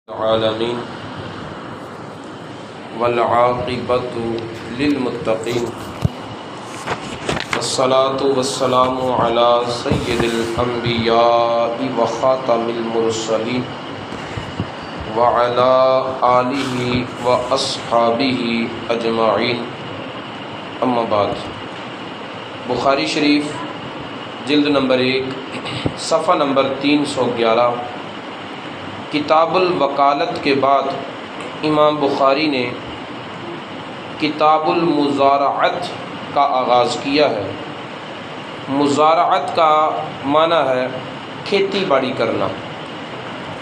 العالمین والعاقبۃ للمتقین والصلاة والسلام علی سید الانبیاء وخاتم المرسلین وعلی آلہ واصحابہ اجمعین، اما بعد۔ بخاری شریف جلد نمبر 1 صفحہ نمبر 311، کتاب الوکالت کے بعد امام بخاری نے کتاب المزارعت کا آغاز کیا ہے۔ مزارعت کا معنی ہے کھیتی باڑی کرنا،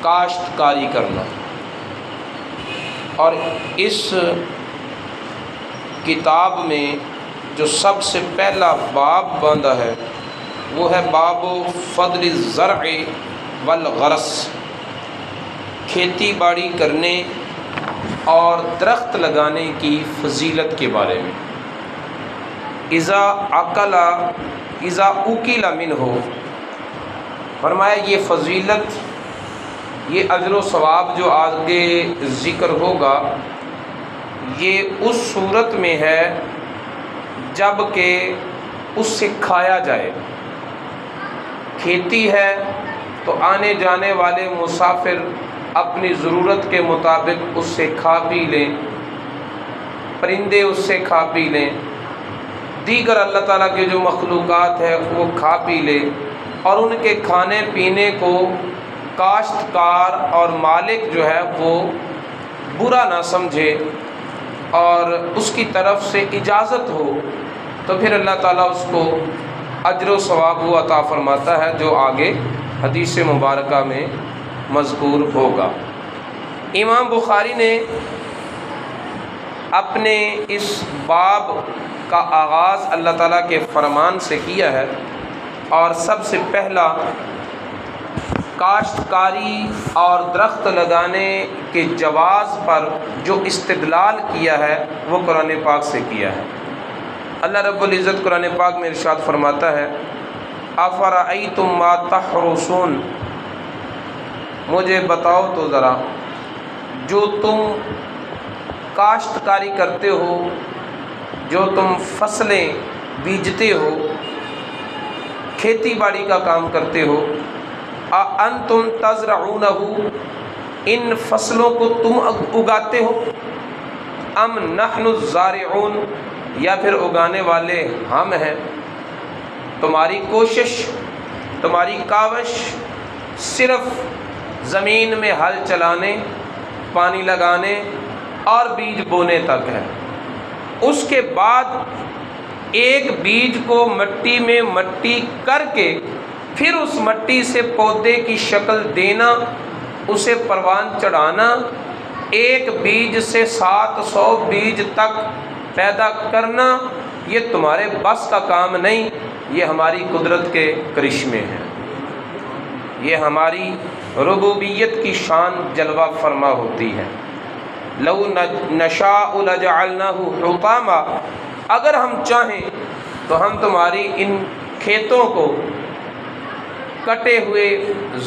کاشتکاری کرنا، اور اس کتاب میں جو سب سے پہلا باب باندھا ہے وہ ہے باب فضل الزرع والغرس، کھیتی باڑی کرنے اور درخت لگانے کی فضیلت کے بارے میں۔ اذا اکل منہ، فرمایا یہ فضیلت، یہ اجر و ثواب جو آگے ذکر ہوگا یہ اس صورت میں ہے جب کہ اس سے کھایا جائے۔ کھیتی ہے تو آنے جانے والے مسافر اپنی ضرورت کے مطابق اس سے کھا پی لیں، پرندے اس سے کھا پی لیں، دیگر اللہ تعالیٰ کے جو مخلوقات ہیں وہ کھا پی لیں، اور ان کے کھانے پینے کو کاشتکار اور مالک جو ہے وہ برا نہ سمجھے اور اس کی طرف سے اجازت ہو، تو پھر اللہ تعالیٰ اس کو اجر و ثواب وہ عطا فرماتا ہے جو آگے حدیث مبارکہ میں مذکور ہوگا۔ امام بخاری نے اپنے اس باب کا آغاز اللہ تعالیٰ کے فرمان سے کیا ہے، اور سب سے پہلا کاشتکاری اور درخت لگانے کے جواز پر جو استدلال کیا ہے وہ قرآن پاک سے کیا ہے۔ اللہ رب العزت قرآن پاک میں ارشاد فرماتا ہے، افرأیتم ما تحرثون، مجھے بتاؤ تو ذرا جو تم کاشتکاری کرتے ہو، جو تم فصلیں بیجتے ہو، کھیتی باڑی کا کام کرتے ہو، اانتم تزرعونہ، ان فصلوں کو تم اگاتے ہو، ام نحن الزارعون، یا پھر اگانے والے ہم ہیں۔ تمہاری کوشش، تمہاری کاوش صرف زمین میں ہل چلانے، پانی لگانے اور بیج بونے تک ہے۔ اس کے بعد ایک بیج کو مٹی میں مٹی کر کے پھر اس مٹی سے پودے کی شکل دینا، اسے پروان چڑھانا، ایک بیج سے 700 بیج تک پیدا کرنا، یہ تمہارے بس کا کام نہیں، یہ ہماری قدرت کے کرشمے ہیں، یہ ہماری ربوبیت کی شان جلوہ فرما ہوتی ہے۔ لو نشاء لجعلناہ حطاما، اگر ہم چاہیں تو ہم تمہاری ان کھیتوں کو کٹے ہوئے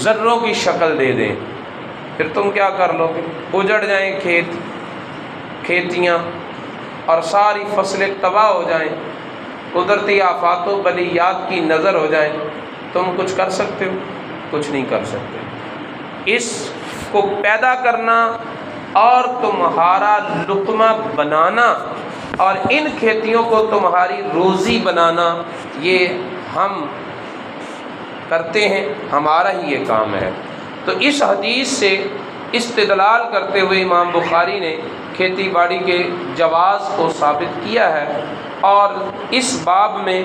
ذروں کی شکل دے دیں، پھر تم کیا کر لو گے؟ اجڑ جائیں کھیتیاں اور ساری فصلیں تباہ ہو جائیں، قدرتی آفات و بلیات کی نظر ہو جائیں، تم کچھ کر سکتے ہو؟ کچھ نہیں کر سکتے۔ اس کو پیدا کرنا اور تمہارا لقمہ بنانا اور ان کھیتیوں کو تمہاری روزی بنانا، یہ ہم کرتے ہیں، ہمارا ہی یہ کام ہے۔ تو اس حدیث سے استدلال کرتے ہوئے امام بخاری نے کھیتی باڑی کے جواز کو ثابت کیا ہے، اور اس باب میں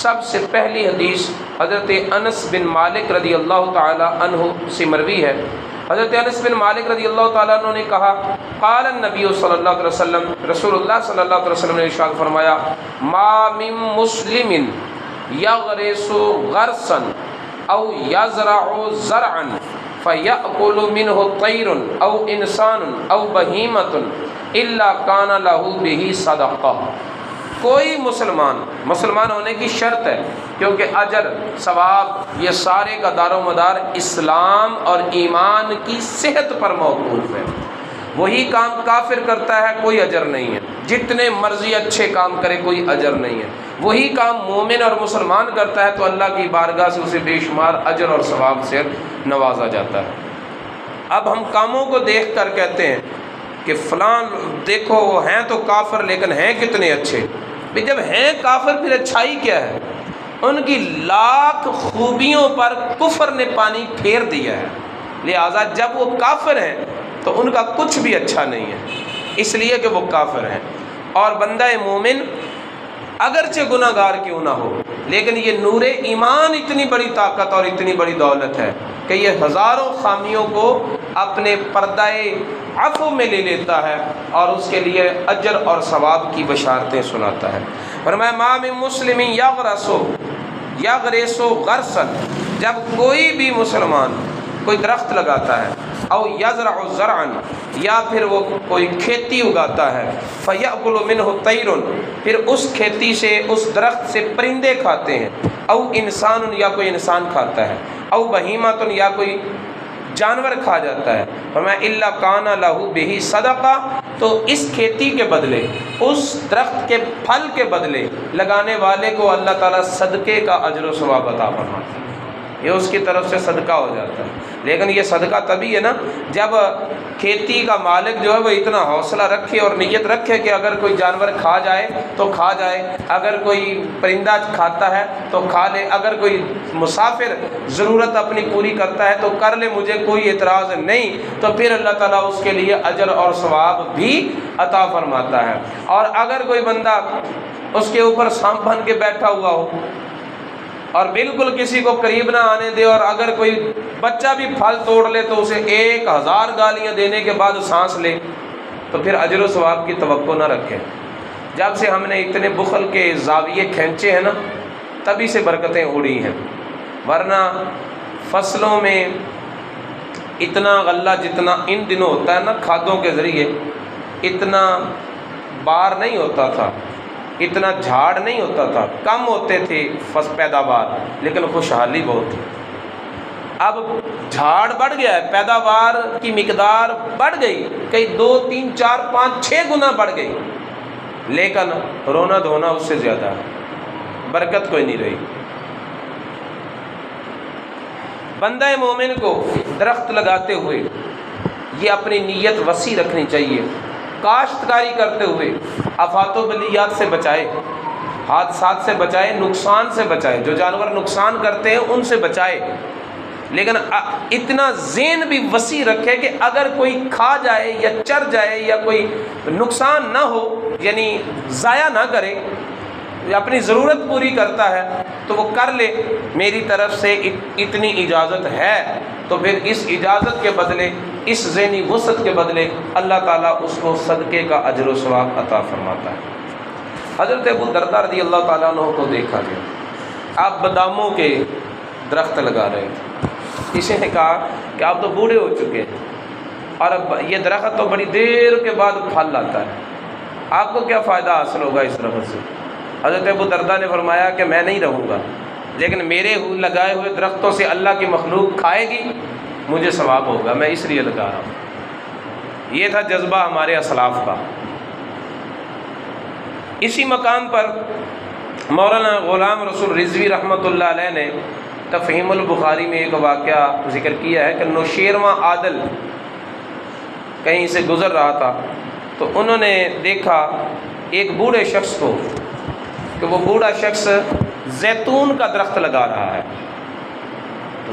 سب سے پہلی حدیث حضرت انس بن مالک رضی اللہ تعالی عنہ سے مروی ہے۔ حضرت انس بن مالک رضی اللہ تعالیٰ عنہ نے کہا، قال النبی صلی اللہ علیہ وسلم، رسول اللہ صلی اللہ علیہ وسلم نے ارشاد فرمایا، ما من مسلم یغرس غرسا او یزرع زرعا فیأکل منہ طیر او انسان او بہیمۃ الا کان لہ بہ صدقہ۔ کوئی مسلمان ہونے کی شرط ہے، کیونکہ اجر ثواب یہ سارے کا دار و مدار اسلام اور ایمان کی صحت پر موقوف ہے۔ وہی کام کافر کرتا ہے کوئی اجر نہیں ہے، جتنے مرضی اچھے کام کرے کوئی اجر نہیں ہے۔ وہی کام مومن اور مسلمان کرتا ہے تو اللہ کی بارگاہ سے اسے بے شمار اجر اور ثواب سے نوازا جاتا ہے۔ اب ہم کاموں کو دیکھ کر کہتے ہیں کہ فلان دیکھو وہ ہیں تو کافر لیکن ہیں کتنے اچھے۔ بھی جب ہیں کافر پھر اچھائی کیا ہے؟ ان کی لاکھ خوبیوں پر کفر نے پانی پھیر دیا ہے، لہذا جب وہ کافر ہیں تو ان کا کچھ بھی اچھا نہیں ہے، اس لیے کہ وہ کافر ہیں۔ اور بندہ مومن اگرچہ گناہ گار کیوں نہ ہو، لیکن یہ نور ایمان اتنی بڑی طاقت اور اتنی بڑی دولت ہے کہ یہ ہزاروں خامیوں کو اپنے پردہ عفو میں لے لیتا ہے اور اس کے لیے اجر اور ثواب کی بشارتیں سناتا ہے۔ فرمایا ما من مسلم یغرس غرسا، جب کوئی بھی مسلمان کوئی درخت لگاتا ہے، او یزرع زرعا، یا پھر وہ کوئی کھیتی اگاتا ہے، فیأکل منہ طیر، پھر اس کھیتی سے اس درخت سے پرندے کھاتے ہیں، او انسان، یا کوئی انسان کھاتا ہے، او بہیمۃ، یا کوئی جانور کھا جاتا ہے، فرمایا الا کان لہ بہ صدقہ، تو اس کھیتی کے بدلے، اس درخت کے پھل کے بدلے لگانے والے کو اللہ تعالیٰ صدقے کا اجر و ثواب عطا فرماتا ہے، یہ اس کی طرف سے صدقہ ہو جاتا ہے۔ لیکن یہ صدقہ تبھی ہے نا جب کھیتی کا مالک جو ہے وہ اتنا حوصلہ رکھے اور نیت رکھے کہ اگر کوئی جانور کھا جائے تو کھا جائے، اگر کوئی پرندہ کھاتا ہے تو کھا لے، اگر کوئی مسافر ضرورت اپنی پوری کرتا ہے تو کر لے، مجھے کوئی اعتراض نہیں، تو پھر اللہ تعالیٰ اس کے لیے اجر اور ثواب بھی عطا فرماتا ہے۔ اور اگر کوئی بندہ اس کے اوپر سانپ بن کے بیٹھا ہوا ہو اور بالکل کسی کو قریب نہ آنے دے، اور اگر کوئی بچہ بھی پھل توڑ لے تو اسے 1000 گالیاں دینے کے بعد سانس لے، تو پھر اجر و ثواب کی توقع نہ رکھے۔ جب سے ہم نے اتنے بخل کے زاویے کھینچے ہیں نا، تبھی سے برکتیں اڑی ہیں، ورنہ فصلوں میں اتنا غلہ جتنا ان دنوں ہوتا ہے نا کھادوں کے ذریعے، اتنا بار نہیں ہوتا تھا، اتنا جھاڑ نہیں ہوتا تھا، کم ہوتے تھے پیداوار، لیکن خوشحالی بہت تھی۔ اب جھاڑ بڑھ گیا ہے، پیداوار کی مقدار بڑھ گئی، کئی 2 3 4 5 6 گنا بڑھ گئی، لیکن رونا دھونا اس سے زیادہ ہے، برکت کوئی نہیں رہی۔ بندہ مومن کو درخت لگاتے ہوئے یہ اپنی نیت وسیع رکھنی چاہیے، کاشتکاری کرتے ہوئے آفات و بلیات سے بچائے، حادثات سے بچائے، نقصان سے بچائے، جو جانور نقصان کرتے ہیں ان سے بچائے، لیکن اتنا ذہن بھی وسیع رکھے کہ اگر کوئی کھا جائے یا چر جائے یا کوئی نقصان نہ ہو، یعنی ضائع نہ کرے، اپنی ضرورت پوری کرتا ہے تو وہ کر لے، میری طرف سے اتنی اجازت ہے، تو پھر اس اجازت کے بدلے، اس ذہنی وسعت کے بدلے اللہ تعالیٰ اس کو صدقے کا اجر و ثواب عطا فرماتا ہے۔ حضرت ابو درداء رضی اللہ تعالیٰ عنہ کو دیکھا گیا، آپ باداموں کے درخت لگا رہے تھے، کسی نے کہا کہ آپ تو بوڑھے ہو چکے ہیں اور اب یہ درخت تو بڑی دیر کے بعد پھل لاتا ہے، آپ کو کیا فائدہ حاصل ہوگا اس درخت سے؟ حضرت ابو درداء نے فرمایا کہ میں نہیں رہوں گا، لیکن میرے لگائے ہوئے درختوں سے اللہ کی مخلوق کھائے گی، مجھے ثواب ہوگا، میں اس لیے لگا رہا ہوں۔ یہ تھا جذبہ ہمارے اسلاف کا۔ اسی مقام پر مولانا غلام رسول رضوی رحمۃ اللہ علیہ نے تفہیم البخاری میں ایک واقعہ ذکر کیا ہے کہ نوشیرواں عادل کہیں سے گزر رہا تھا، تو انہوں نے دیکھا ایک بوڑھے شخص کو کہ وہ بوڑھا شخص زیتون کا درخت لگا رہا ہے۔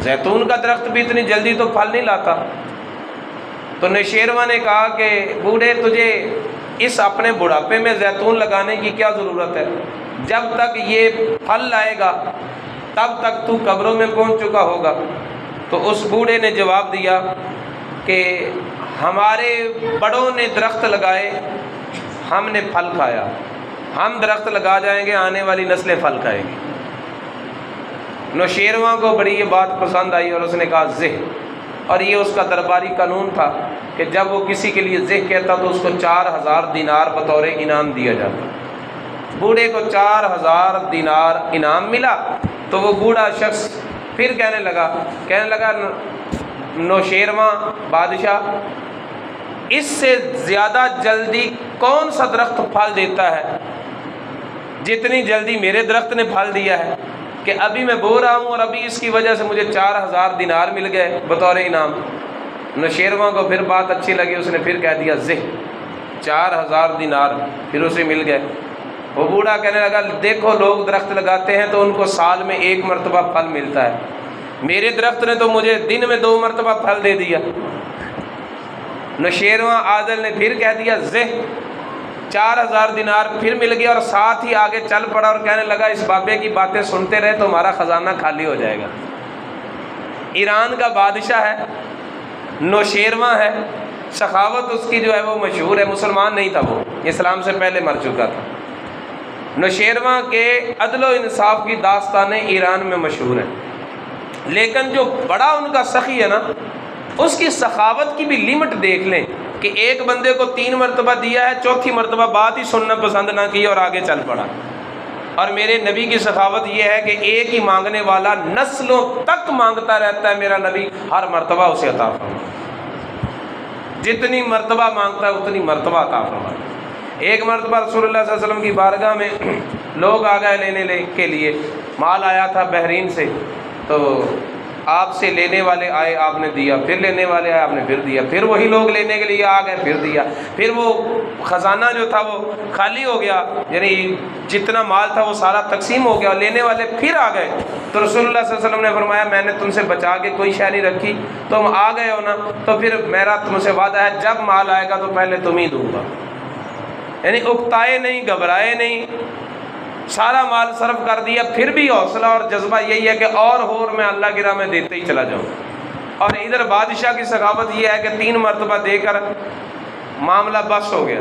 زیتون کا درخت بھی اتنی جلدی تو پھل نہیں لاتا، تو نوشیرواں نے کہا کہ بوڑھے تجھے اس اپنے بڑھاپے میں زیتون لگانے کی کیا ضرورت ہے؟ جب تک یہ پھل لائے گا تب تک تو قبروں میں پہنچ چکا ہوگا۔ تو اس بوڑھے نے جواب دیا کہ ہمارے بڑوں نے درخت لگائے، ہم نے پھل کھایا، ہم درخت لگا جائیں گے، آنے والی نسلیں پھل کھائیں گی۔ نوشیرواں کو بڑی یہ بات پسند آئی اور اس نے کہا زہ، اور یہ اس کا درباری قانون تھا کہ جب وہ کسی کے لیے زہ کہتا تو اس کو 4000 دینار بطور انعام دیا جاتا۔ بوڑھے کو 4000 دینار انعام ملا تو وہ بوڑھا شخص پھر کہنے لگا نوشیرواں بادشاہ، اس سے زیادہ جلدی کون سا درخت پھل دیتا ہے جتنی جلدی میرے درخت نے پھل دیا ہے، کہ ابھی میں بو رہا ہوں اور ابھی اس کی وجہ سے مجھے 4000 دینار مل گئے بطور انعام۔ نوشیرواں کو پھر بات اچھی لگی، اس نے پھر کہہ دیا 4000 دینار پھر اسے مل گئے۔ وہ بوڑھا کہنے لگا دیکھو لوگ درخت لگاتے ہیں تو ان کو سال میں 1 مرتبہ پھل ملتا ہے، میرے درخت نے تو مجھے دن میں 2 مرتبہ پھل دے دیا۔ نوشیرواں عادل نے پھر کہہ دیا 4000 دینار پھر مل گیا، اور ساتھ ہی آگے چل پڑا اور کہنے لگا اس بابے کی باتیں سنتے رہے تو ہمارا خزانہ خالی ہو جائے گا۔ ایران کا بادشاہ ہے، نوشیرواں ہے، سخاوت اس کی جو ہے وہ مشہور ہے، مسلمان نہیں تھا، وہ اسلام سے پہلے مر چکا تھا۔ نوشیرواں کے عدل و انصاف کی داستانیں ایران میں مشہور ہیں، لیکن جو بڑا ان کا سخی ہے نا، اس کی سخاوت کی بھی لمٹ دیکھ لیں کہ ایک بندے کو 3 مرتبہ دیا ہے، 4تھی مرتبہ بات ہی سننا پسند نہ کی اور آگے چل پڑا۔ اور میرے نبی کی سخاوت یہ ہے کہ ایک ہی مانگنے والا نسلوں تک مانگتا رہتا ہے، میرا نبی ہر مرتبہ اسے عطا فرماتا، جتنی مرتبہ مانگتا ہے اتنی مرتبہ عطا فرماتا۔ ایک مرتبہ رسول اللہ صلی اللہ علیہ وسلم کی بارگاہ میں لوگ آ گئے لینے کے لیے، مال آیا تھا بحرین سے، تو آپ سے لینے والے آئے آپ نے دیا، پھر لینے والے آئے آپ نے پھر دیا، پھر وہی لوگ لینے کے لیے آ گئے پھر دیا، پھر وہ خزانہ جو تھا وہ خالی ہو گیا، یعنی جتنا مال تھا وہ سارا تقسیم ہو گیا، اور لینے والے پھر آ گئے۔ تو رسول اللہ صلی اللہ علیہ وسلم نے فرمایا میں نے تم سے بچا کے کوئی شے نہیں رکھی، تم آ گئے ہو نا، تو پھر میرا تم سے وعدہ ہے جب مال آئے گا تو پہلے تم ہی دوں گا، یعنی اکتائے نہیں، گھبرائے نہیں، سارا مال صرف کر دیا، پھر بھی حوصلہ اور جذبہ یہی ہے کہ اور میں اللہ کی راہ میں دیتے ہی چلا جاؤں۔ اور ادھر بادشاہ کی سخاوت یہ ہے کہ 3 مرتبہ دے کر معاملہ بس ہو گیا،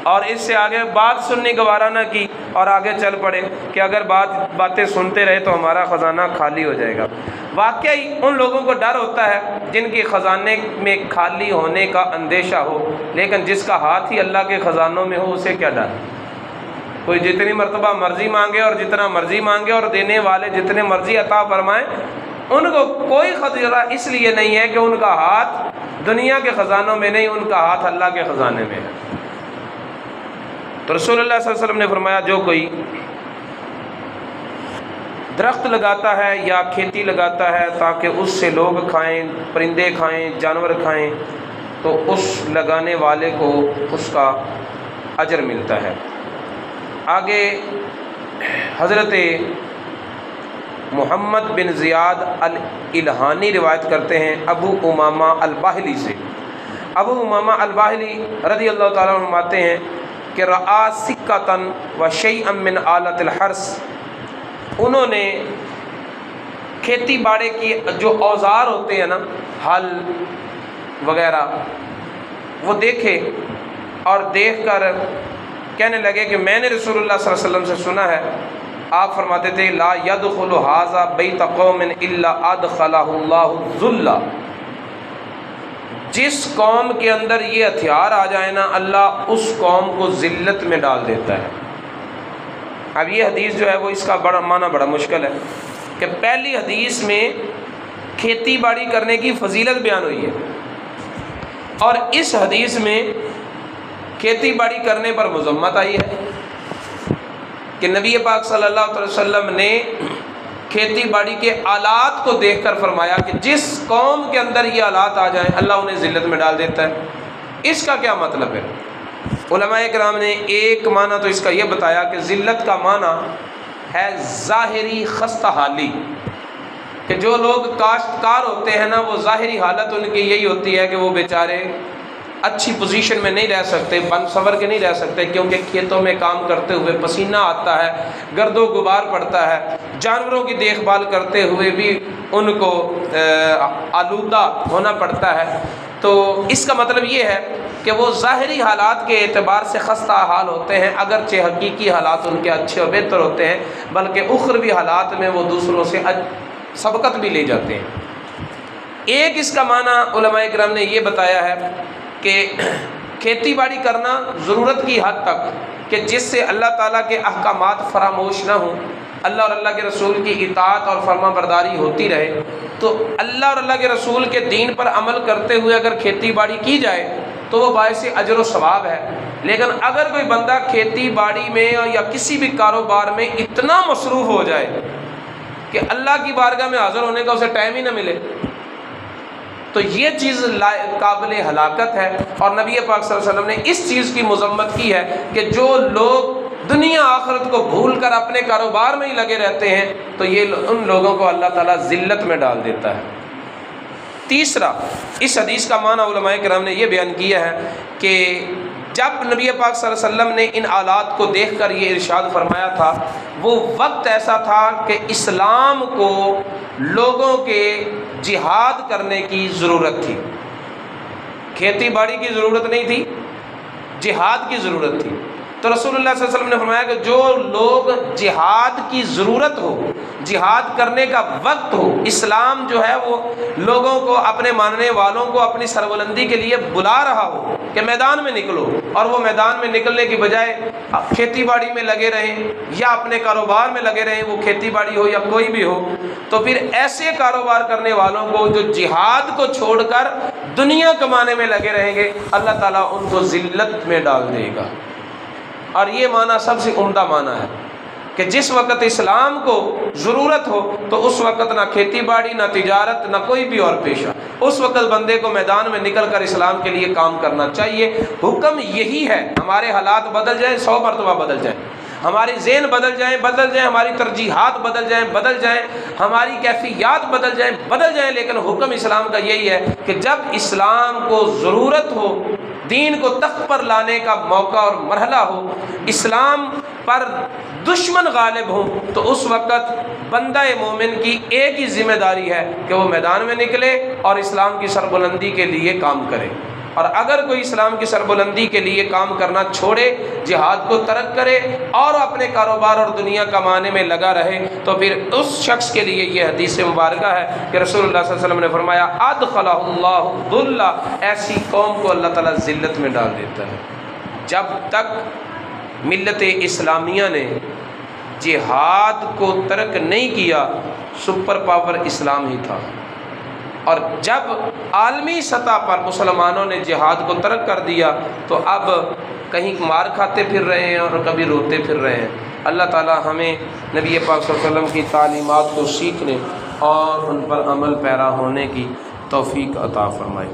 اور اس سے آگے بات سننے گوارا نہ کی اور آگے چل پڑے کہ اگر باتیں سنتے رہے تو ہمارا خزانہ خالی ہو جائے گا۔ واقعی ان لوگوں کو ڈر ہوتا ہے جن کے خزانے میں خالی ہونے کا اندیشہ ہو، لیکن جس کا ہاتھ ہی اللہ کے خزانوں میں ہو اسے کیا ڈر؟ کوئی جتنی مرتبہ مرضی مانگے اور جتنا مرضی مانگے اور دینے والے جتنے مرضی عطا فرمائیں، ان کو کوئی خطرہ اس لیے نہیں ہے کہ ان کا ہاتھ دنیا کے خزانوں میں نہیں، ان کا ہاتھ اللہ کے خزانے میں ہے۔ تو رسول اللہ صلی اللہ علیہ وسلم نے فرمایا جو کوئی درخت لگاتا ہے یا کھیتی لگاتا ہے تاکہ اس سے لوگ کھائیں، پرندے کھائیں، جانور کھائیں، تو اس لگانے والے کو اس کا اجر ملتا ہے۔ آگے حضرت محمد بن زیاد الالہانی روایت کرتے ہیں ابو امامہ الباہلی سے۔ ابو امامہ الباہلی رضی اللہ تعالیٰ عنہ فرماتے ہیں کہ رآ سکۃً وشیئا من آلۃ الحرث، انہوں نے کھیتی باڑی کی جو اوزار ہوتے ہیں نا، ہل وغیرہ، وہ دیکھے اور دیکھ کر کہنے لگے کہ میں نے رسول اللہ صلی اللہ علیہ وسلم سے سنا ہے، آپ فرماتے تھے لا يدخل هذا بیت قوم الا ادخلہ اللہ الذل، جس قوم کے اندر یہ ہتھیار آ جائے نا اللہ اس قوم کو ذلت میں ڈال دیتا ہے۔ اب یہ حدیث جو ہے وہ اس کا بڑا معنی بڑا مشکل ہے کہ پہلی حدیث میں کھیتی باڑی کرنے کی فضیلت بیان ہوئی ہے، اور اس حدیث میں کھیتی باڑی کرنے پر مذمت آئی ہے کہ نبی پاک صلی اللہ علیہ وسلم نے کھیتی باڑی کے آلات کو دیکھ کر فرمایا کہ جس قوم کے اندر یہ آلات آ جائیں اللہ انہیں ذلت میں ڈال دیتا ہے۔ اس کا کیا مطلب ہے؟ علماء کرام نے ایک معنی تو اس کا یہ بتایا کہ ذلت کا معنی ہے ظاہری خستہ حالی، کہ جو لوگ کاشتکار ہوتے ہیں نا وہ ظاہری حالت ان کی یہی ہوتی ہے کہ وہ بیچارے اچھی پوزیشن میں نہیں رہ سکتے، بن سور کے نہیں رہ سکتے، کیونکہ کھیتوں میں کام کرتے ہوئے پسینہ آتا ہے، گرد و غبار پڑتا ہے، جانوروں کی دیکھ بھال کرتے ہوئے بھی ان کو آلودہ ہونا پڑتا ہے۔ تو اس کا مطلب یہ ہے کہ وہ ظاہری حالات کے اعتبار سے خستہ حال ہوتے ہیں، اگرچہ حقیقی حالات ان کے اچھے اور بہتر ہوتے ہیں، بلکہ اخروی حالات میں وہ دوسروں سے سبقت بھی لے جاتے ہیں۔ ایک اس کا معنی علماء کرام نے یہ بتایا ہے کہ کھیتی باڑی کرنا ضرورت کی حد تک کہ جس سے اللہ تعالیٰ کے احکامات فراموش نہ ہوں، اللہ اور اللہ کے رسول کی اطاعت اور فرما برداری ہوتی رہے، تو اللہ اور اللہ کے رسول کے دین پر عمل کرتے ہوئے اگر کھیتی باڑی کی جائے تو وہ باعث اجر و ثواب ہے۔ لیکن اگر کوئی بندہ کھیتی باڑی میں یا کسی بھی کاروبار میں اتنا مصروف ہو جائے کہ اللہ کی بارگاہ میں حاضر ہونے کا اسے ٹائم ہی نہ ملے، تو یہ چیز قابل ہلاکت ہے۔ اور نبی پاک صلی اللہ علیہ وسلم نے اس چیز کی مذمت کی ہے کہ جو لوگ دنیا آخرت کو بھول کر اپنے کاروبار میں ہی لگے رہتے ہیں تو یہ ان لوگوں کو اللہ تعالیٰ ذلت میں ڈال دیتا ہے۔ تیسرا، اس حدیث کا معنی علماء کرام نے یہ بیان کیا ہے کہ جب نبی پاک صلی اللہ علیہ وسلم نے ان آلات کو دیکھ کر یہ ارشاد فرمایا تھا، وہ وقت ایسا تھا کہ اسلام کو لوگوں کے جہاد کرنے کی ضرورت تھی، کھیتی باڑی کی ضرورت نہیں تھی، جہاد کی ضرورت تھی۔ تو رسول اللہ صلی اللہ علیہ وسلم نے فرمایا کہ جو لوگ جہاد کی ضرورت ہو، جہاد کرنے کا وقت ہو، اسلام جو ہے وہ لوگوں کو، اپنے ماننے والوں کو اپنی سربلندی کے لیے بلا رہا ہو کہ میدان میں نکلو، اور وہ میدان میں نکلنے کی بجائے کھیتی باڑی میں لگے رہیں یا اپنے کاروبار میں لگے رہیں، وہ کھیتی باڑی ہو یا کوئی بھی ہو، تو پھر ایسے کاروبار کرنے والوں کو جو جہاد کو چھوڑ کر دنیا کمانے میں لگے رہیں گے، اللہ تعالیٰ ان کو ذلت میں ڈال دے گا۔ اور یہ معنی سب سے عمدہ معنی ہے کہ جس وقت اسلام کو ضرورت ہو تو اس وقت نہ کھیتی باڑی، نہ تجارت، نہ کوئی بھی اور پیشہ، اس وقت بندے کو میدان میں نکل کر اسلام کے لیے کام کرنا چاہیے۔ حکم یہی ہے، ہمارے حالات بدل جائیں، 100 مرتبہ بدل جائیں، ہماری ذہن بدل جائیں، ہماری ترجیحات بدل جائیں، ہماری کیفیات بدل جائیں، لیکن حکم اسلام کا یہی ہے کہ جب اسلام کو ضرورت ہو، دین کو تخت پر لانے کا موقع اور مرحلہ ہو، اسلام پر دشمن غالب ہوں، تو اس وقت بندہ مومن کی ایک ہی ذمہ داری ہے کہ وہ میدان میں نکلے اور اسلام کی سربلندی کے لیے کام کرے۔ اور اگر کوئی اسلام کی سربلندی کے لیے کام کرنا چھوڑے، جہاد کو ترک کرے اور اپنے کاروبار اور دنیا کمانے میں لگا رہے، تو پھر اس شخص کے لیے یہ حدیث مبارکہ ہے کہ رسول اللہ صلی اللہ علیہ وسلم نے فرمایا ادخلہ اللہ ذلہ، ایسی قوم کو اللہ تعالیٰ ذلت میں ڈال دیتا ہے۔ جب تک ملت اسلامیہ نے جہاد کو ترک نہیں کیا، سپر پاور اسلام ہی تھا، اور جب عالمی سطح پر مسلمانوں نے جہاد کو ترک کر دیا تو اب کہیں مار کھاتے پھر رہے ہیں اور کبھی روتے پھر رہے ہیں۔ اللہ تعالی ہمیں نبی پاک صلی اللہ علیہ وسلم کی تعلیمات کو سیکھنے اور ان پر عمل پیرا ہونے کی توفیق عطا فرمائے۔